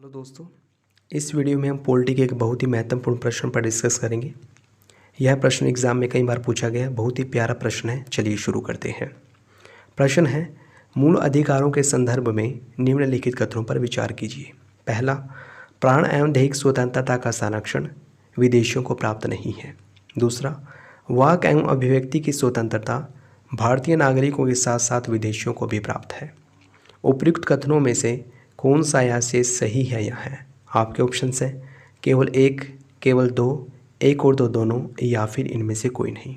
Hello दोस्तों, इस video में हम पॉलिटी के एक बहुत ही महत्वपूर्ण प्रश्न पर डिस्कस करेंगे। यह प्रश्न एग्जाम में कई बार पूछा गया, बहुत ही प्यारा प्रश्न है। चलिए शुरू करते हैं। प्रश्न है, मूल अधिकारों के संदर्भ में निम्नलिखित कथनों पर विचार कीजिए। पहला, प्राण एवं दैहिक स्वतंत्रता का संरक्षण विदेशियों को प्राप्त नहीं है। दूसरा, वाक एवं अभिव्यक्ति की स्वतंत्रता भारतीय नागरिकों के साथ साथ विदेशियों को भी प्राप्त है। उपयुक्त कथनों में से कौन सा यह शेष सही है या है? आपके ऑप्शन है केवल एक, केवल दो, एक और दो दोनों, या फिर इनमें से कोई नहीं।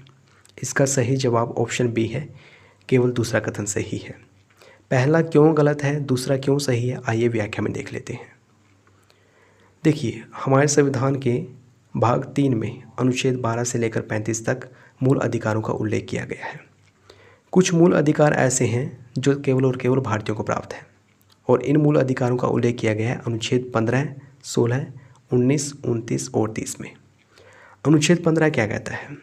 इसका सही जवाब ऑप्शन बी है, केवल दूसरा कथन सही है। पहला क्यों गलत है, दूसरा क्यों सही है, आइए व्याख्या में देख लेते हैं। देखिए, हमारे संविधान के भाग 3 में अनुच्छेद 12 से लेकर 35 तक मूल अधिकारों का उल्लेख किया गया है। कुछ मूल अधिकार ऐसे हैं जो केवल और केवल भारतीयों को प्राप्त है, और इन मूल अधिकारों का उल्लेख किया गया है अनुच्छेद 15, 16, 19, 29 और 30 में। अनुच्छेद 15 क्या कहता है?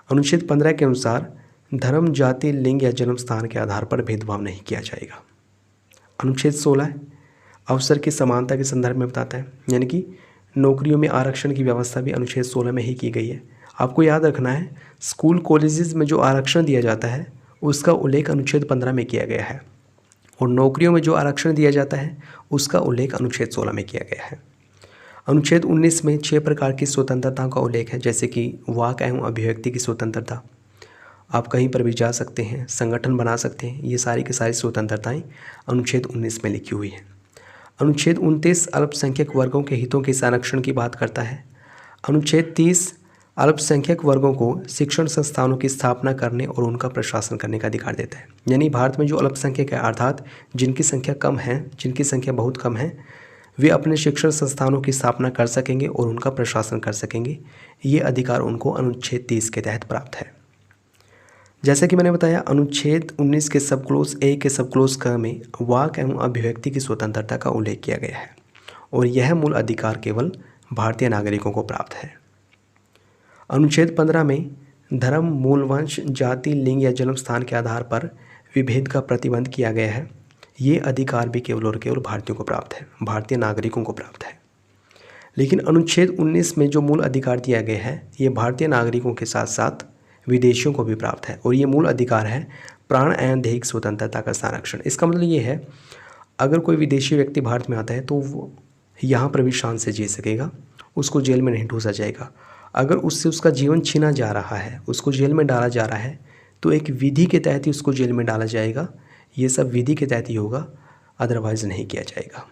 अनुच्छेद 15 के अनुसार धर्म, जाति, लिंग या जन्म स्थान के आधार पर भेदभाव नहीं किया जाएगा। अनुच्छेद 16 अवसर की समानता के संदर्भ में बताता है, यानी कि नौकरियों में आरक्षण की व्यवस्था भी अनुच्छेद 16 में ही की गई है। आपको याद रखना है, स्कूल कॉलेजेस में जो आरक्षण दिया जाता है उसका उल्लेख अनुच्छेद 15 में किया गया है, और नौकरियों में जो आरक्षण दिया जाता है उसका उल्लेख अनुच्छेद 16 में किया गया है। अनुच्छेद 19 में 6 प्रकार की स्वतंत्रताओं का उल्लेख है, जैसे कि वाक एवं अभिव्यक्ति की स्वतंत्रता, आप कहीं पर भी जा सकते हैं, संगठन बना सकते हैं, ये सारी की सारी स्वतंत्रताएं अनुच्छेद 19 में लिखी हुई हैं। अनुच्छेद 29 अल्पसंख्यक वर्गों के हितों के संरक्षण की बात करता है। अनुच्छेद 30 अल्पसंख्यक वर्गों को शिक्षण संस्थानों की स्थापना करने और उनका प्रशासन करने का अधिकार देता है। यानी भारत में जो अल्पसंख्यक है, अर्थात जिनकी संख्या कम है, जिनकी संख्या बहुत कम है, वे अपने शिक्षण संस्थानों की स्थापना कर सकेंगे और उनका प्रशासन कर सकेंगे। ये अधिकार उनको अनुच्छेद 30 के तहत प्राप्त है। जैसा कि मैंने बताया, अनुच्छेद 19 के सब क्लोज ए के सब क्लोज क में वाक एवं अभिव्यक्ति की स्वतंत्रता का उल्लेख किया गया है, और यह मूल अधिकार केवल भारतीय नागरिकों को प्राप्त है। अनुच्छेद 15 में धर्म, मूल वंश, जाति, लिंग या जन्म स्थान के आधार पर विभेद का प्रतिबंध किया गया है। ये अधिकार भी केवल और केवल भारतीयों को प्राप्त है, भारतीय नागरिकों को प्राप्त है। लेकिन अनुच्छेद 19 में जो मूल अधिकार दिया गया है, ये भारतीय नागरिकों के साथ साथ विदेशियों को भी प्राप्त है, और ये मूल अधिकार है प्राण एवं दैहिक स्वतंत्रता का संरक्षण। इसका मतलब ये है, अगर कोई विदेशी व्यक्ति भारत में आता है तो वो यहाँ पर भी शान से जी सकेगा, उसको जेल में नहीं ठूसा जाएगा। अगर उससे उसका जीवन छीना जा रहा है, उसको जेल में डाला जा रहा है, तो एक विधि के तहत ही उसको जेल में डाला जाएगा। ये सब विधि के तहत ही होगा, अदरवाइज़ नहीं किया जाएगा।